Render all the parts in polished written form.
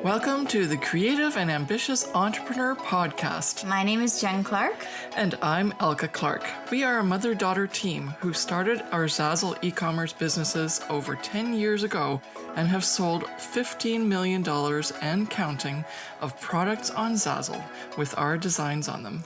Welcome to the Creative and Ambitious Entrepreneur Podcast. My name is Jen Clark. And I'm Elka Clark. We are a mother-daughter team who started our Zazzle e-commerce businesses over 10 years ago and have sold $15 million and counting of products on Zazzle with our designs on them.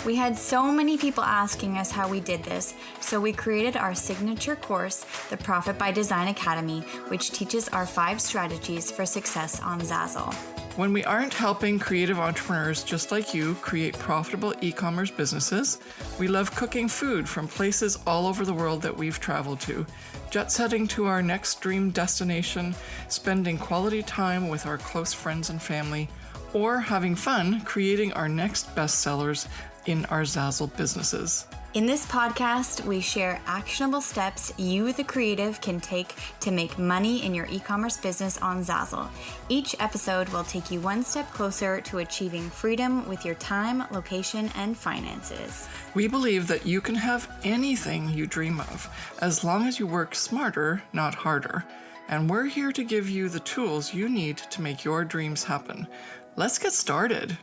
We had so many people asking us how we did this, so we created our signature course, the Profit by Design Academy, which teaches our 5 strategies for success on Zazzle. When we aren't helping creative entrepreneurs just like you create profitable e-commerce businesses, we love cooking food from places all over the world that we've traveled to, jet setting to our next dream destination, spending quality time with our close friends and family, or having fun creating our next bestsellers in our Zazzle businesses. In this podcast, we share actionable steps you, the creative, can take to make money in your e-commerce business on Zazzle. Each episode will take you one step closer to achieving freedom with your time, location, and finances. We believe that you can have anything you dream of, as long as you work smarter, not harder. And we're here to give you the tools you need to make your dreams happen. Let's get started.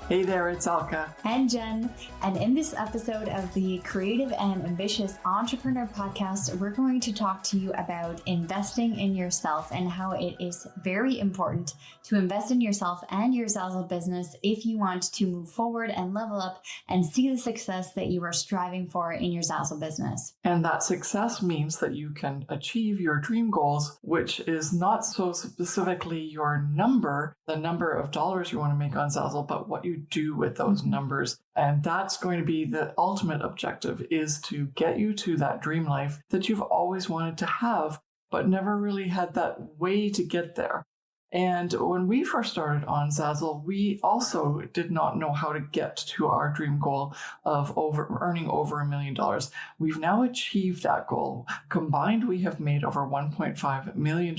Hey there, it's Elka. And Jen. And in this episode of the Creative and Ambitious Entrepreneur Podcast, we're going to talk to you about investing in yourself and how it is very important to invest in yourself and your Zazzle business if you want to move forward and level up and see the success that you are striving for in your Zazzle business. And that success means that you can achieve your dream goals, which is not so specifically your number, the number of dollars you want to make on Zazzle, but what you do with those numbers. And that's going to be the ultimate objective, is to get you to that dream life that you've always wanted to have, but never really had that way to get there. And when we first started on Zazzle, we also did not know how to get to our dream goal of earning over $1 million. We've now achieved that goal. Combined, we have made over $1.5 million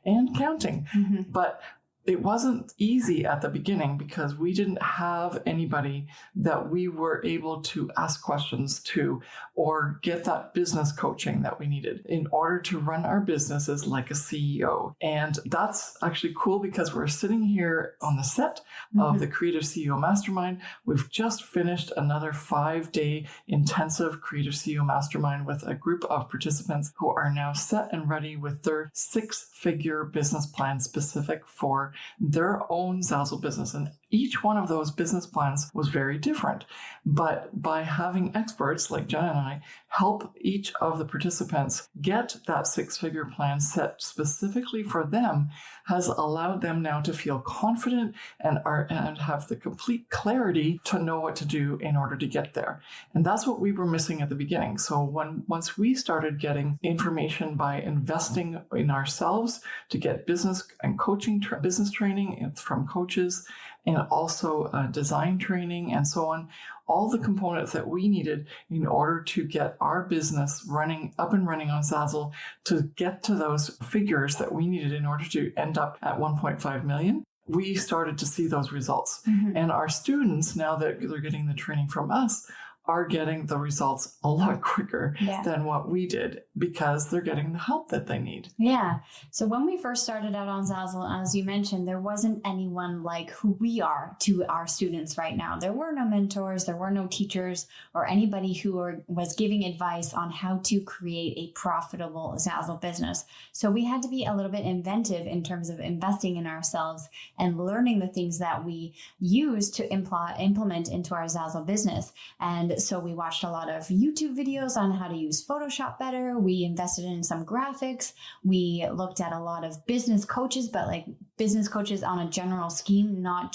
and counting. But it wasn't easy at the beginning because we didn't have anybody that we were able to ask questions to or get that business coaching that we needed in order to run our businesses like a CEO. And that's actually cool because we're sitting here on the set of the Creative CEO Mastermind. We've just finished another 5-day intensive Creative CEO Mastermind with a group of participants who are now set and ready with their 6-figure business plan specific for their own Zazzle business. And each one of those business plans was very different. But by having experts like Jen and I help each of the participants get that 6-figure plan set specifically for them has allowed them now to feel confident and have the complete clarity to know what to do in order to get there. And that's what we were missing at the beginning. So once we started getting information by investing in ourselves to get business and coaching, business training from coaches, and also design training and so on, all the components that we needed in order to get our business up and running on Zazzle to get to those figures that we needed in order to end up at 1.5 million. We started to see those results. And our students, now that they're getting the training from us, are getting the results a lot quicker than what we did because they're getting the help that they need. Yeah. So when we first started out on Zazzle, as you mentioned, there wasn't anyone like who we are to our students right now. There were no mentors, there were no teachers or anybody who was giving advice on how to create a profitable Zazzle business. So we had to be a little bit inventive in terms of investing in ourselves and learning the things that we use to implement into our Zazzle business. And so we watched a lot of YouTube videos on how to use Photoshop better. We invested in some graphics. We looked at a lot of business coaches, but like business coaches on a general scheme, not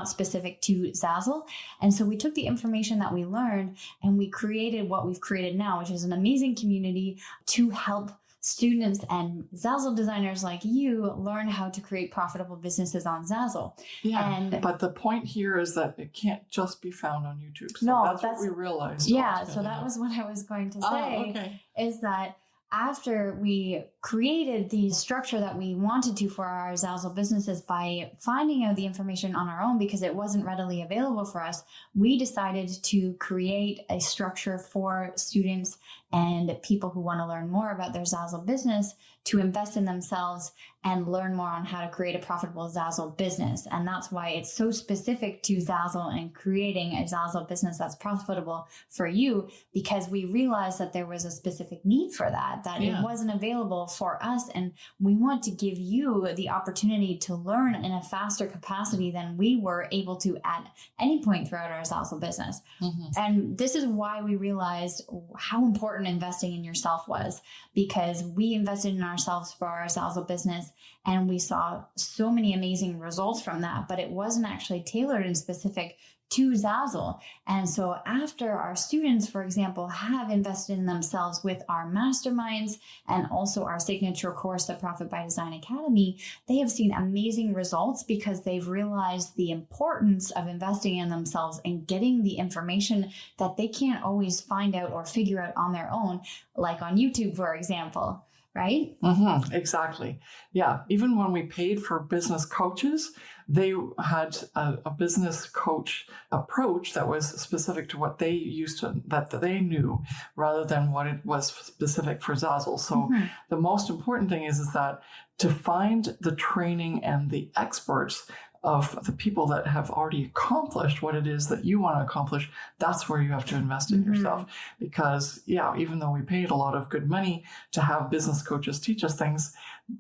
specific to Zazzle. And so we took the information that we learned and we created what we've created now, which is an amazing community to help students and Zazzle designers like you learn how to create profitable businesses on Zazzle. Yeah, but the point here is that it can't just be found on YouTube. So that's what we realized. Yeah, so that was what I was going to say, is that after we created the structure that we wanted to for our Zazzle businesses by finding out the information on our own because it wasn't readily available for us. We decided to create a structure for students and people who want to learn more about their Zazzle business to invest in themselves and learn more on how to create a profitable Zazzle business. And that's why it's so specific to Zazzle and creating a Zazzle business that's profitable for you, because we realized that there was a specific need for that it wasn't available for us. And we want to give you the opportunity to learn in a faster capacity than we were able to at any point throughout our Zazzle business. And this is why we realized how important investing in yourself was, because we invested in ourselves for our Zazzle business and we saw so many amazing results from that, but it wasn't actually tailored and specific to Zazzle. And so after our students, for example, have invested in themselves with our masterminds and also our signature course, the Profit by Design Academy, they have seen amazing results because they've realized the importance of investing in themselves and getting the information that they can't always find out or figure out on their own, like on YouTube, for example. Right? Exactly. Yeah. Even when we paid for business coaches, they had a business coach approach that was specific to what they used to, that they knew, rather than what it was specific for Zazzle. So the most important thing is that to find the training and the experts of the people that have already accomplished what it is that you want to accomplish, that's where you have to invest in yourself. Because, even though we paid a lot of good money to have business coaches teach us things,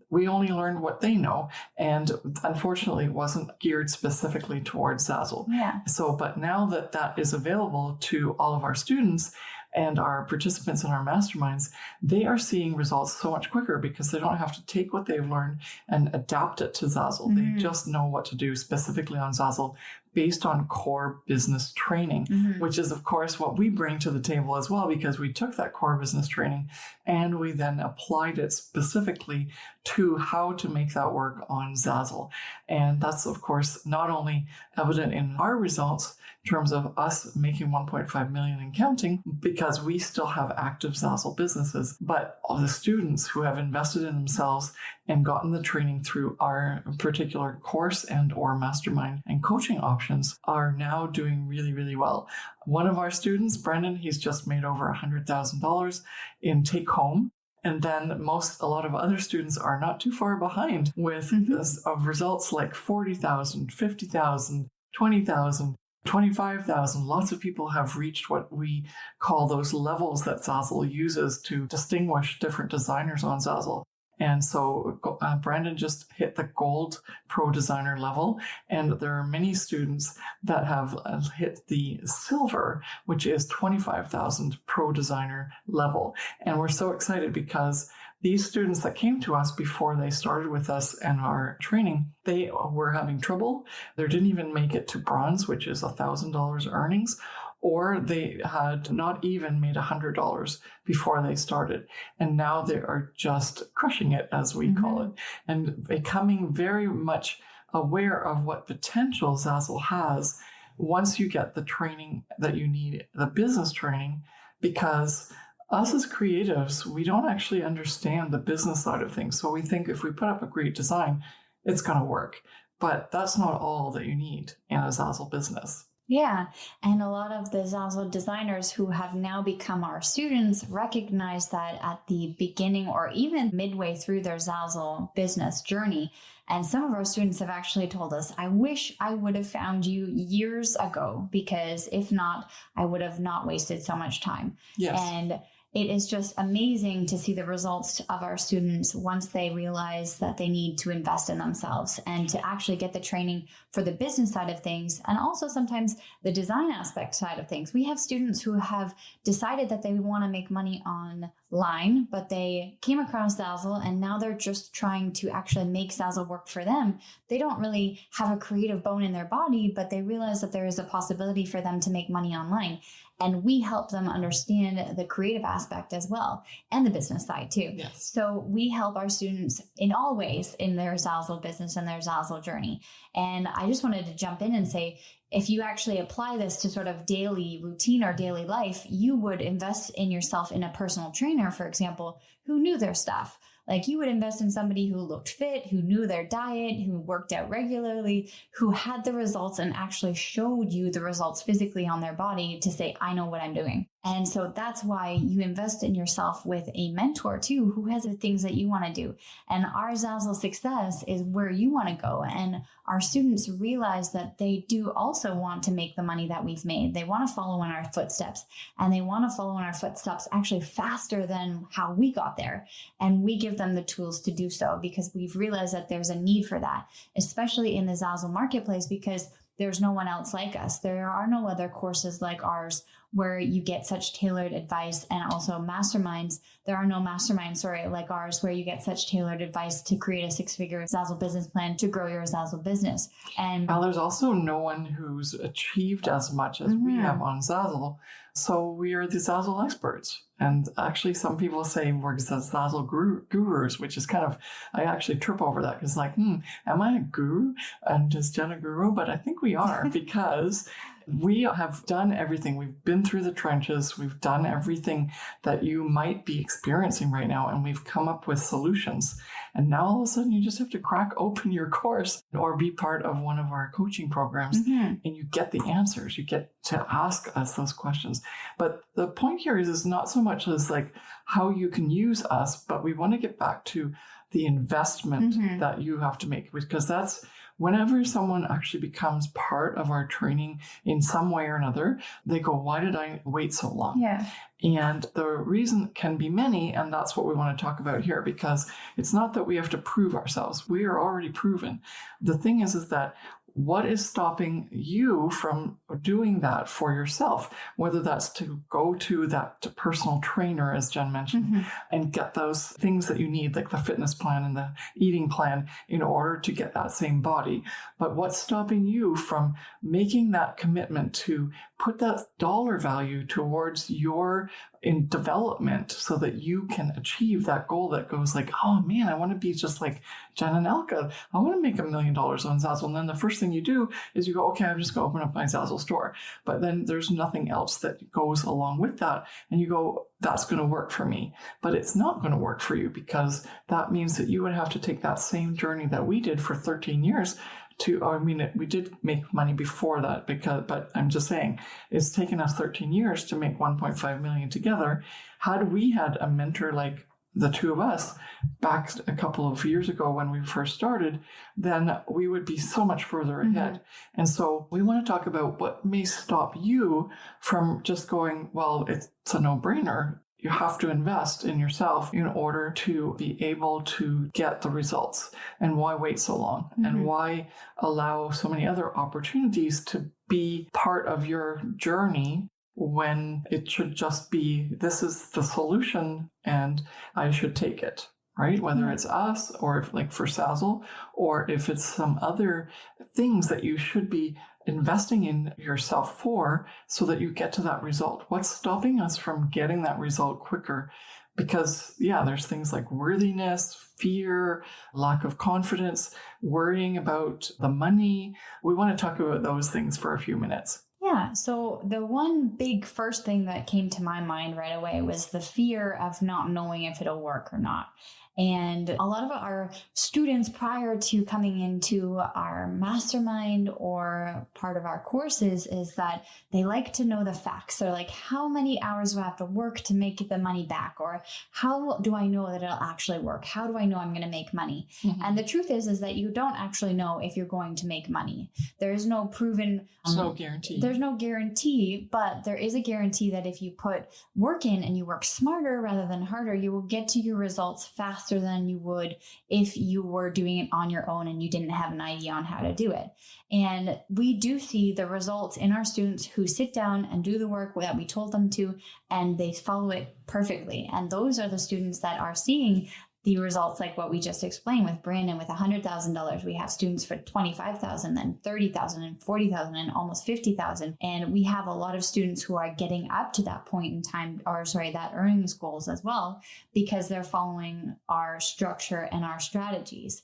we only learned what they know. And unfortunately, it wasn't geared specifically towards Zazzle. So, but now that that is available to all of our students and our participants in our masterminds, they are seeing results so much quicker because they don't have to take what they've learned and adapt it to Zazzle. They just know what to do specifically on Zazzle based on core business training, which is, of course, what we bring to the table as well, because we took that core business training and we then applied it specifically to how to make that work on Zazzle. And that's, of course, not only evident in our results in terms of us making 1.5 million and counting, because we still have active Zazzle businesses, but all the students who have invested in themselves and gotten the training through our particular course and or mastermind and coaching options are now doing really, really well. One of our students, Brendan, he's just made over $100,000 in take home. And then a lot of other students are not too far behind with results like 40,000, 50,000, 20,000, 25,000. Lots of people have reached what we call those levels that Zazzle uses to distinguish different designers on Zazzle. And so Brandon just hit the gold pro designer level, and there are many students that have hit the silver, which is 25,000 pro designer level. And we're so excited because these students that came to us before they started with us and our training, they were having trouble. They didn't even make it to bronze, which is $1,000 earnings, or they had not even made $100 before they started. And now they are just crushing it, as we call it, and becoming very much aware of what potential Zazzle has once you get the training that you need, the business training, because us as creatives, we don't actually understand the business side of things. So we think if we put up a great design, it's going to work. But that's not all that you need in a Zazzle business. Yeah. And a lot of the Zazzle designers who have now become our students recognize that at the beginning or even midway through their Zazzle business journey. And some of our students have actually told us, I wish I would have found you years ago, because if not, I would have not wasted so much time. Yes. And it is just amazing to see the results of our students once they realize that they need to invest in themselves and to actually get the training for the business side of things, and also sometimes the design aspect side of things. We have students who have decided that they want to make money online, but they came across Zazzle and now they're just trying to actually make Zazzle work for them. They don't really have a creative bone in their body, but they realize that there is a possibility for them to make money online. And we help them understand the creative aspect as well, and the business side too. Yes. So we help our students in all ways in their Zazzle business and their Zazzle journey. And I just wanted to jump in and say, if you actually apply this to sort of daily routine or daily life, you would invest in yourself in a personal trainer, for example, who knew their stuff. Like you would invest in somebody who looked fit, who knew their diet, who worked out regularly, who had the results and actually showed you the results physically on their body to say, I know what I'm doing. And so that's why you invest in yourself with a mentor too, who has the things that you want to do. And our Zazzle success is where you want to go. And our students realize that they do also want to make the money that we've made. They want to follow in our footsteps, and they want to follow in our footsteps actually faster than how we got there. And we give them the tools to do so because we've realized that there's a need for that, especially in the Zazzle marketplace, because there's no one else like us. There are no other courses like ours where you get such tailored advice, and also masterminds. There are no masterminds, like ours, where you get such tailored advice to create a 6-figure Zazzle business plan to grow your Zazzle business. And well, there's also no one who's achieved as much as we have on Zazzle. So we are the Zazzle experts. And actually, some people say we're the Zazzle gurus, which is kind of, I actually trip over that because am I a guru? And is Jen a guru? But I think we are because we have done everything. We've been through the trenches. We've done everything that you might be experiencing right now. And we've come up with solutions. And now all of a sudden you just have to crack open your course or be part of one of our coaching programs and you get the answers. You get to ask us those questions. But the point here is not so much as like how you can use us, but we want to get back to the investment that you have to make, because that's whenever someone actually becomes part of our training in some way or another, they go, why did I wait so long? yeah. And the reason can be many, and that's what we want to talk about here, because it's not that we have to prove ourselves. We are already proven. The thing is that what is stopping you from doing that for yourself, whether that's to go to that personal trainer, as Jen mentioned, and get those things that you need, like the fitness plan and the eating plan, in order to get that same body. But what's stopping you from making that commitment to put that dollar value towards your in development so that you can achieve that goal that goes like, oh man, I want to be just like Jen and Elka. I want to make $1 million on Zazzle. And then the first thing you do is you go, okay, I'm just going to open up my Zazzle store. But then there's nothing else that goes along with that. And you go, that's going to work for me. But it's not going to work for you, because that means that you would have to take that same journey that we did for 13 years we did make money before that, but I'm just saying it's taken us 13 years to make 1.5 million together. Had we had a mentor like the two of us back a couple of years ago when we first started, then we would be so much further ahead. And so we want to talk about what may stop you from just going, well, it's a no-brainer. You have to invest in yourself in order to be able to get the results. And why wait so long? And why allow so many other opportunities to be part of your journey when it should just be, this is the solution and I should take it, right? Whether it's us, or if, like for Zazzle, or if it's some other things that you should be investing in yourself for so that you get to that result. What's stopping us from getting that result quicker? Because there's things like worthiness, fear, lack of confidence, worrying about the money. We want to talk about those things for a few minutes. Yeah. So the one big first thing that came to my mind right away was the fear of not knowing if it'll work or not. And a lot of our students prior to coming into our mastermind or part of our courses is that they like to know the facts. They're like, how many hours do I have to work to make the money back? Or how do I know that it'll actually work? How do I know I'm going to make money? And the truth is that you don't actually know if you're going to make money. There is no proven... There's no guarantee. There's no guarantee, but there is a guarantee that if you put work in and you work smarter rather than harder, you will get to your results faster than you would if you were doing it on your own and you didn't have an idea on how to do it. And we do see the results in our students who sit down and do the work that we told them to, and they follow it perfectly. And those are the students that are seeing the results like what we just explained with Brandon. With $100,000, we have students for $25,000, then $30,000 and $40,000 and almost $50,000. And we have a lot of students who are getting up to that point in time, that earnings goals as well, because they're following our structure and our strategies.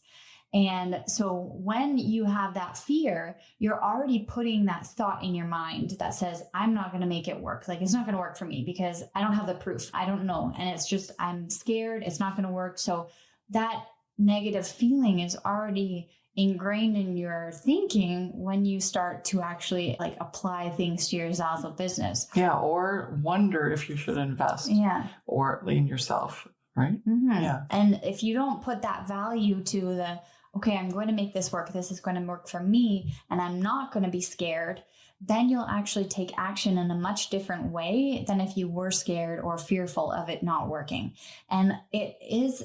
And so when you have that fear, you're already putting that thought in your mind that says, I'm not going to make it work. Like, it's not going to work for me because I don't have the proof. I don't know. And it's just, I'm scared. It's not going to work. So that negative feeling is already ingrained in your thinking when you start to actually like apply things to your Zazzle business. Yeah, or wonder if you should invest. Yeah. Or in yourself, right? Mm-hmm. Yeah. And if you don't put that value to the, okay, I'm going to make this work. This is going to work for me, and I'm not going to be scared, then you'll actually take action in a much different way than if you were scared or fearful of it not working. And it is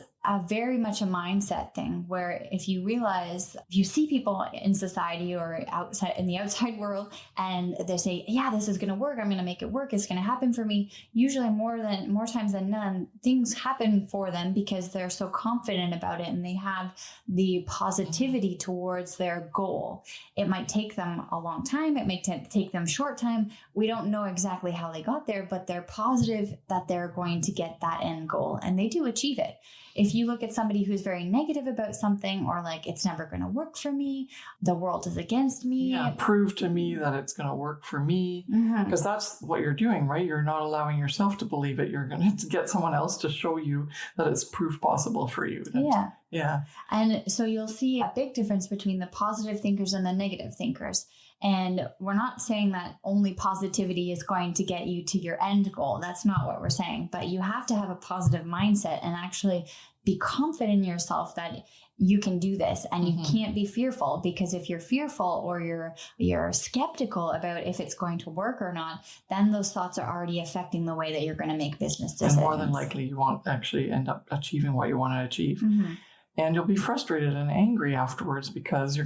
very much a mindset thing where if you realize, you see people in society or outside in the outside world and they say, yeah, this is going to work. I'm going to make it work. It's going to happen for me. Usually more times than none, things happen for them because they're so confident about it and they have the positivity towards their goal. It might take them a long time. It may take them short time. We don't know exactly how they got there, but they're positive that they're going to get that end goal and they do achieve it. If you look at somebody who's very negative about something or like, it's never going to work for me, the world is against me. Yeah, prove to me that it's going to work for me. Because that's what you're doing, right? You're not allowing yourself to believe it. You're going to get someone else to show you that it's proof possible for you. Yeah. And so you'll see a big difference between the positive thinkers and the negative thinkers. And we're not saying that only positivity is going to get you to your end goal. That's not what we're saying. But you have to have a positive mindset and actually be confident in yourself that you can do this and you can't be fearful, because if you're fearful or you're skeptical about if it's going to work or not, then those thoughts are already affecting the way that you're going to make business decisions. And more than likely, you won't actually end up achieving what you want to achieve. And you'll be frustrated and angry afterwards because you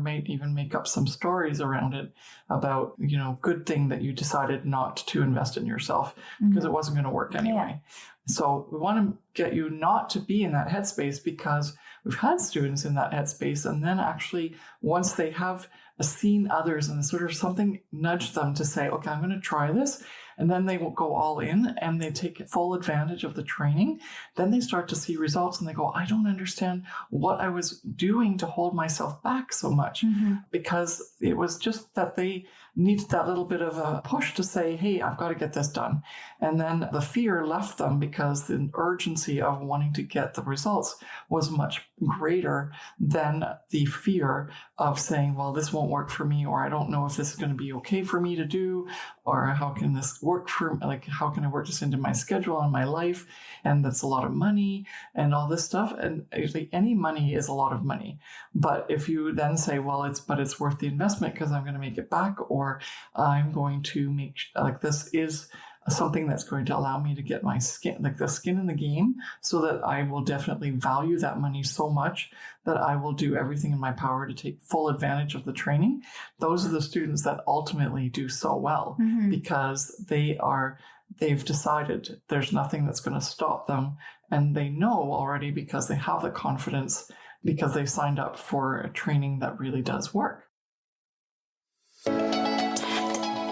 may even make up some stories around it about, good thing that you decided not to invest in yourself because it wasn't going to work anyway. So we want to get you not to be in that headspace, because we've had students in that headspace, and then actually once they have seen others and sort of something nudged them to say, okay, I'm going to try this. And then they will go all in and they take full advantage of the training. Then they start to see results and they go, I don't understand what I was doing to hold myself back so much, because it was just that they needed that little bit of a push to say, hey, I've got to get this done. And then the fear left them because the urgency of wanting to get the results was much greater than the fear of saying, well, this won't work for me, or I don't know if this is going to be okay for me to do, or how can this work how can I work this into my schedule and my life? And that's a lot of money and all this stuff. And usually any money is a lot of money. But if you then say, well, it's worth the investment because I'm going to make it back, or I'm going to make this is something that's going to allow me to get my skin in the game, so that I will definitely value that money so much that I will do everything in my power to take full advantage of the training. Those are the students that ultimately do so well because they've decided there's nothing that's going to stop them. And they know already because they have the confidence, because they signed up for a training that really does work.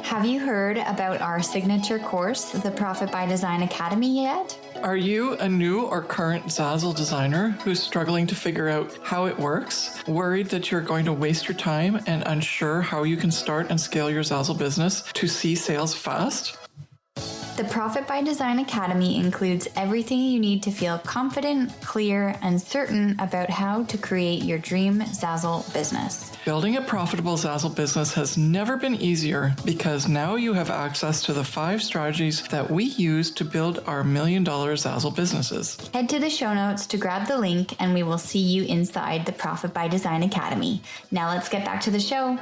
Have you heard about our signature course, the Profit by Design Academy, yet? Are you a new or current Zazzle designer who's struggling to figure out how it works, worried that you're going to waste your time, and unsure how you can start and scale your Zazzle business to see sales fast? The Profit by Design Academy includes everything you need to feel confident, clear, and certain about how to create your dream Zazzle business. Building a profitable Zazzle business has never been easier, because now you have access to the 5 strategies that we use to build our $1 million Zazzle businesses. Head to the show notes to grab the link, and we will see you inside the Profit by Design Academy. Now let's get back to the show.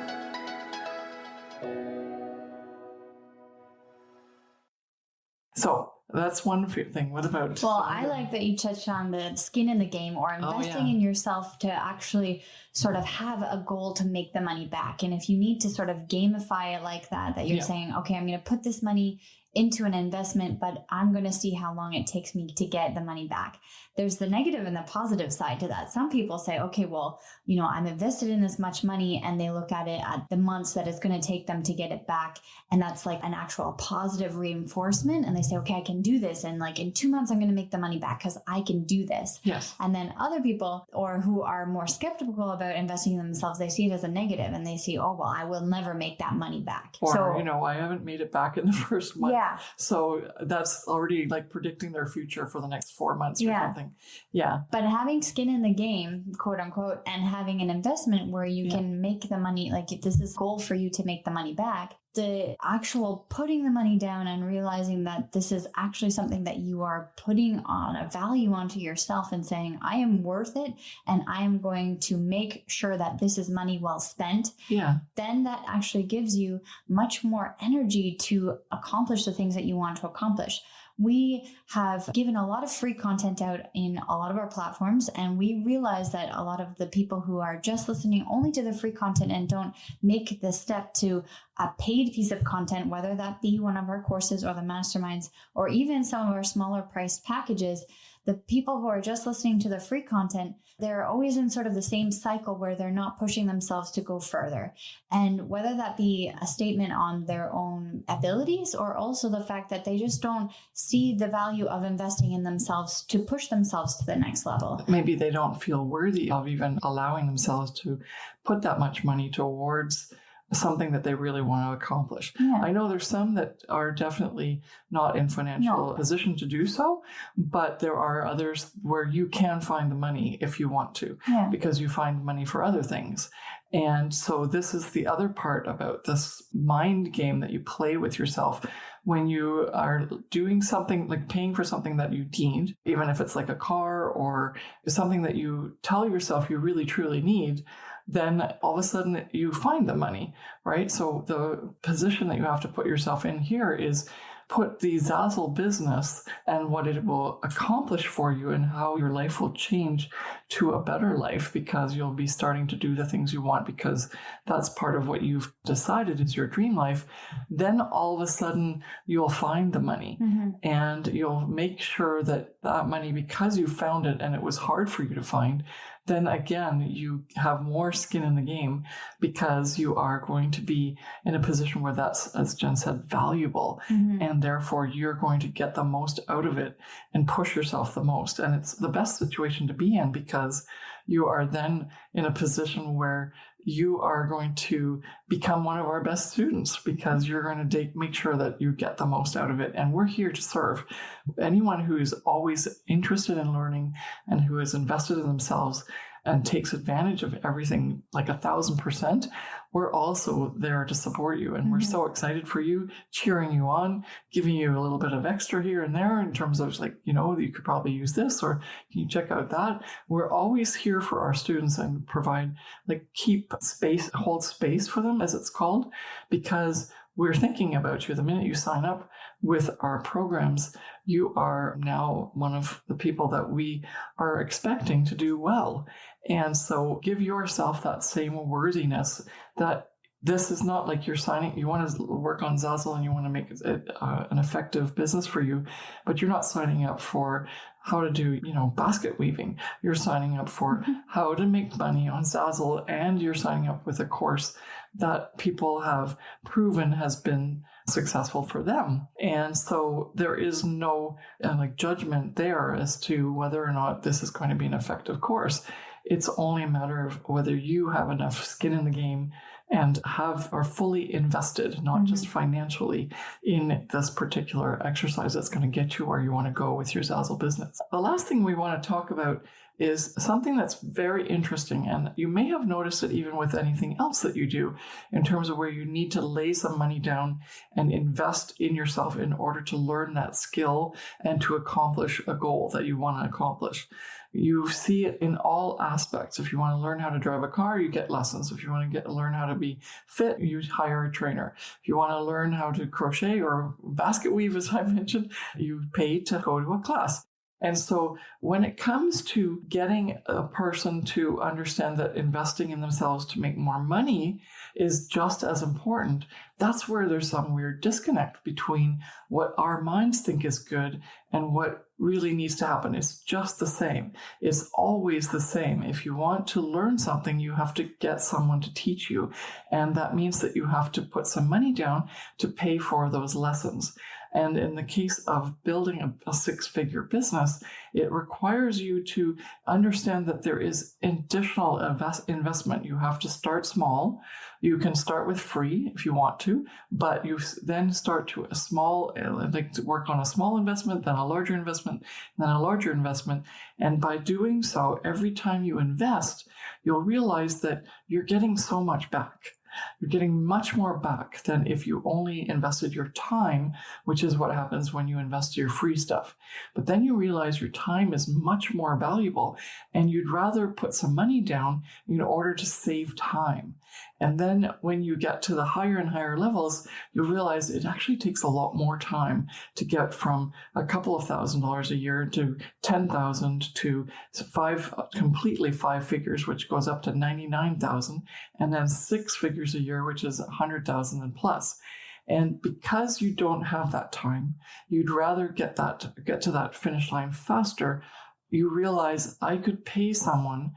So that's one thing. What about? Well, I like that you touched on the skin in the game, or investing in yourself to actually sort of have a goal to make the money back. And if you need to sort of gamify it like that you're saying, okay, I'm going to put this money into an investment, but I'm going to see how long it takes me to get the money back. There's the negative and the positive side to that. Some people say, okay, well, I'm invested in this much money, and they look at it at the months that it's going to take them to get it back. And that's like an actual positive reinforcement. And they say, okay, I can do this. And like in 2 months, I'm going to make the money back because I can do this. Yes. And then other people, or who are more skeptical about investing in themselves, they see it as a negative and they see, oh, well, I will never make that money back. Or, I haven't made it back in the first month. Yeah. So that's already like predicting their future for the next 4 months or something. Yeah. But having skin in the game, quote unquote, and having an investment where you can make the money, like this is a goal for you to make the money back. The actual putting the money down and realizing that this is actually something that you are putting on a value onto yourself and saying, I am worth it and I am going to make sure that this is money well spent. Yeah. Then that actually gives you much more energy to accomplish the things that you want to accomplish. We have given a lot of free content out in a lot of our platforms, and we realize that a lot of the people who are just listening only to the free content and don't make the step to a paid piece of content, whether that be one of our courses or the masterminds, or even some of our smaller priced packages, the people who are just listening to the free content, they're always in sort of the same cycle where they're not pushing themselves to go further. And whether that be a statement on their own abilities or also the fact that they just don't see the value of investing in themselves to push themselves to the next level. Maybe they don't feel worthy of even allowing themselves to put that much money towards something that they really want to accomplish. Yeah. I know there's some that are definitely not in financial position to do so, but there are others where you can find the money if you want to, because you find money for other things. And so this is the other part about this mind game that you play with yourself. When you are doing something like paying for something that you need, even if it's like a car or something that you tell yourself you really truly need, then all of a sudden you find the money, right? So the position that you have to put yourself in here is put the Zazzle business and what it will accomplish for you and how your life will change to a better life, because you'll be starting to do the things you want because that's part of what you've decided is your dream life. Then all of a sudden you'll find the money and you'll make sure that that money, because you found it and it was hard for you to find, then again, you have more skin in the game because you are going to be in a position where that's, as Jen said, valuable. And therefore you're going to get the most out of it and push yourself the most. And it's the best situation to be in because you are then in a position where you are going to become one of our best students because you're going to make sure that you get the most out of it. And we're here to serve anyone who is always interested in learning and who is invested in themselves and takes advantage of everything like 1,000%. We're also there to support you. And we're so excited for you, cheering you on, giving you a little bit of extra here and there in terms of like, you know, you could probably use this or can you check out that? We're always here for our students and provide, like, keep space, hold space for them, as it's called, because we're thinking about you. The minute you sign up with our programs, you are now one of the people that we are expecting to do well. And so give yourself that same worthiness that this is not like you're signing, you want to work on Zazzle and you want to make it an effective business for you, but you're not signing up for how to do, you know, basket weaving. You're signing up for how to make money on Zazzle, and you're signing up with a course that people have proven has been successful for them. And so there is no like judgment there as to whether or not this is going to be an effective course. It's only a matter of whether you have enough skin in the game and are fully invested, not just financially, in this particular exercise that's going to get you where you want to go with your Zazzle business. The last thing we want to talk about is something that's very interesting, and you may have noticed it even with anything else that you do in terms of where you need to lay some money down and invest in yourself in order to learn that skill and to accomplish a goal that you want to accomplish. You see it in all aspects. If you want to learn how to drive a car, you get lessons. If you want to learn how to be fit, you hire a trainer. If you want to learn how to crochet or basket weave, as I mentioned, you pay to go to a class. And so when it comes to getting a person to understand that investing in themselves to make more money is just as important, that's where there's some weird disconnect between what our minds think is good and what really needs to happen. It's just the same. It's always the same. If you want to learn something, you have to get someone to teach you. And that means that you have to put some money down to pay for those lessons. And in the case of building a six-figure business, it requires you to understand that there is additional investment. You have to start small. You can start with free if you want to, but you then start to work on a small investment, then a larger investment, then a larger investment. And by doing so, every time you invest, you'll realize that you're getting so much back. You're getting much more back than if you only invested your time, which is what happens when you invest your free stuff. But then you realize your time is much more valuable, and you'd rather put some money down in order to save time. And then when you get to the higher and higher levels, you'll realize it actually takes a lot more time to get from a couple of $1,000s a year to 10,000 to completely five figures, which goes up to 99,000, and then six figures a year, which is 100,000 and plus. And because you don't have that time, you'd rather get to that finish line faster. You realize I could pay someone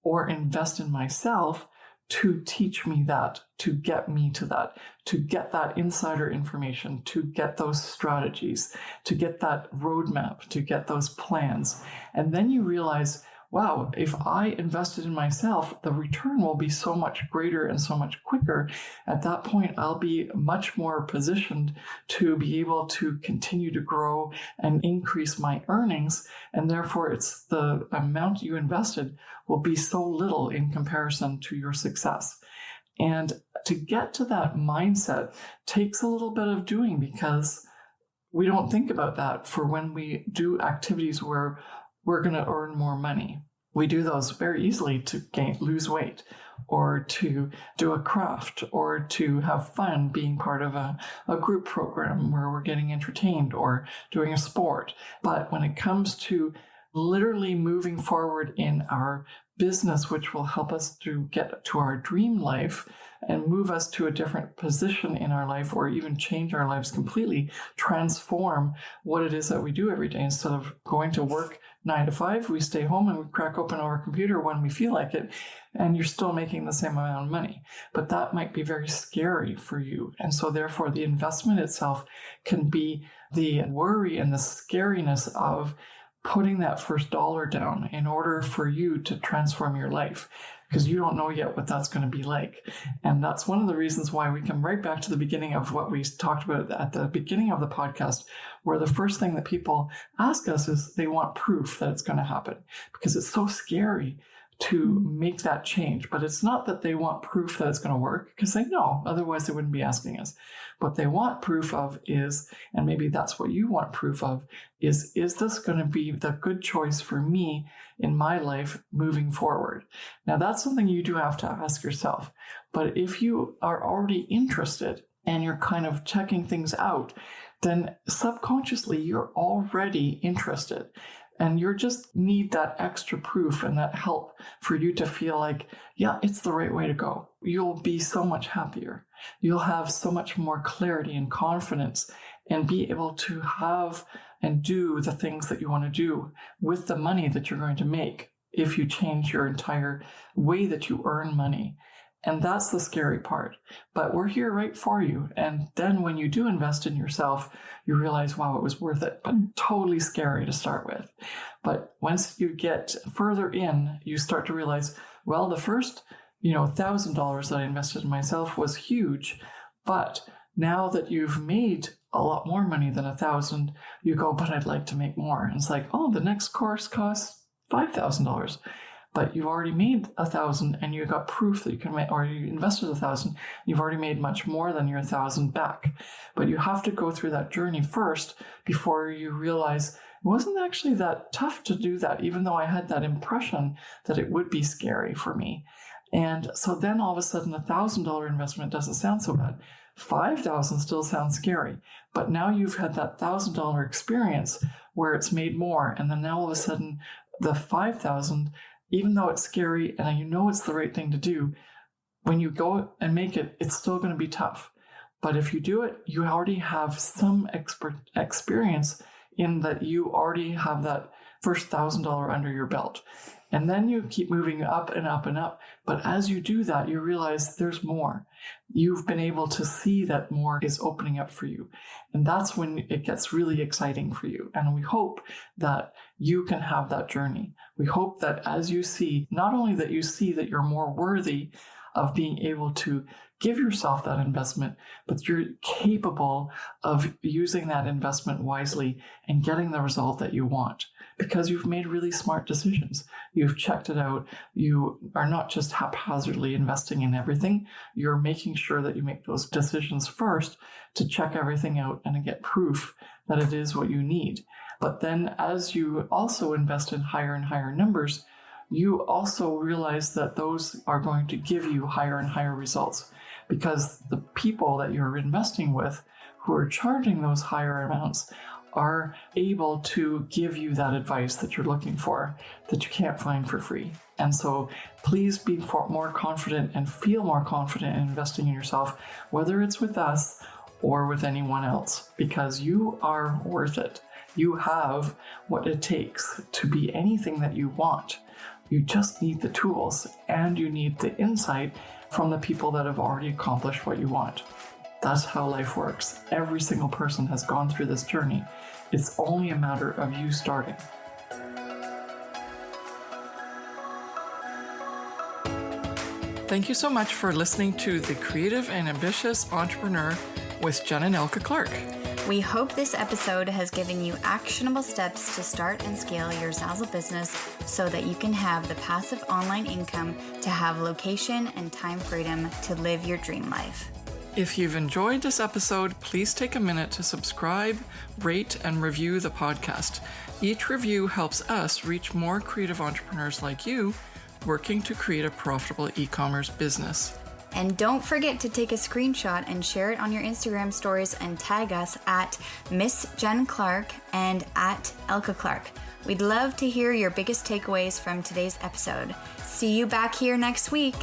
or invest in myself to teach me that, to get me to that, to get that insider information, to get those strategies, to get that roadmap, to get those plans. And then you realize, wow, if I invested in myself, the return will be so much greater and so much quicker. At that point, I'll be much more positioned to be able to continue to grow and increase my earnings. And therefore, it's the amount you invested will be so little in comparison to your success. And to get to that mindset takes a little bit of doing, because we don't think about that for when we do activities where we're going to earn more money. We do those very easily to lose weight, or to do a craft, or to have fun being part of a group program where we're getting entertained, or doing a sport. But when it comes to literally moving forward in our business, which will help us to get to our dream life and move us to a different position in our life, or even change our lives completely, transform what it is that we do every day. Instead of going to work 9 to 5, we stay home and we crack open our computer when we feel like it, and you're still making the same amount of money. But that might be very scary for you. And so therefore, the investment itself can be the worry and the scariness of putting that first dollar down in order for you to transform your life, because you don't know yet what that's going to be like. And that's one of the reasons why we come right back to the beginning of what we talked about at the beginning of the podcast, where the first thing that people ask us is they want proof that it's going to happen, because it's so scary to make that change. But it's not that they want proof that it's going to work, because they know, otherwise they wouldn't be asking us. What they want proof of is, and maybe that's what you want proof of, is this going to be the good choice for me in my life moving forward? Now, that's something you do have to ask yourself. But if you are already interested and you're kind of checking things out, then subconsciously you're already interested. And you just need that extra proof and that help for you to feel like, yeah, it's the right way to go. You'll be so much happier. You'll have so much more clarity and confidence, and be able to have and do the things that you want to do with the money that you're going to make if you change your entire way that you earn money. And that's the scary part. But we're here right for you. And then when you do invest in yourself, you realize, wow, it was worth it, but totally scary to start with. But once you get further in, you start to realize, well, the first, $1,000 that I invested in myself was huge. But now that you've made a lot more money than 1,000, you go, but I'd like to make more. And it's like, oh, the next course costs $5,000. But you've already made 1,000, and you got proof that you can make, or you invested 1,000. You've already made much more than your 1,000 back. But you have to go through that journey first before you realize it wasn't actually that tough to do that, even though I had that impression that it would be scary for me. And so then all of a sudden, $1,000 investment doesn't sound so bad. 5,000 still sounds scary, but now you've had that $1,000 experience where it's made more, and then now all of a sudden, the 5,000. Even though it's scary and you know it's the right thing to do, when you go and make it, it's still going to be tough. But if you do it, you already have some experience in that you already have that first $1,000 under your belt. And then you keep moving up and up and up. But as you do that, you realize there's more. You've been able to see that more is opening up for you. And that's when it gets really exciting for you. And we hope that you can have that journey. We hope that as you see, not only that you see that you're more worthy of being able to give yourself that investment, but you're capable of using that investment wisely and getting the result that you want because you've made really smart decisions. You've checked it out. You are not just haphazardly investing in everything. You're making sure that you make those decisions first to check everything out and to get proof that it is what you need. But then as you also invest in higher and higher numbers, you also realize that those are going to give you higher and higher results because the people that you're investing with who are charging those higher amounts are able to give you that advice that you're looking for that you can't find for free. And so please be more confident and feel more confident in investing in yourself, whether it's with us or with anyone else, because you are worth it. You have what it takes to be anything that you want. You just need the tools and you need the insight from the people that have already accomplished what you want. That's how life works. Every single person has gone through this journey. It's only a matter of you starting. Thank you so much for listening to The Creative and Ambitious Entrepreneur with Jen and Elka Clark. We hope this episode has given you actionable steps to start and scale your Zazzle business so that you can have the passive online income to have location and time freedom to live your dream life. If you've enjoyed this episode, please take a minute to subscribe, rate, and review the podcast. Each review helps us reach more creative entrepreneurs like you working to create a profitable e-commerce business. And don't forget to take a screenshot and share it on your Instagram stories and tag us at Miss Jen Clark and at Elka Clark. We'd love to hear your biggest takeaways from today's episode. See you back here next week.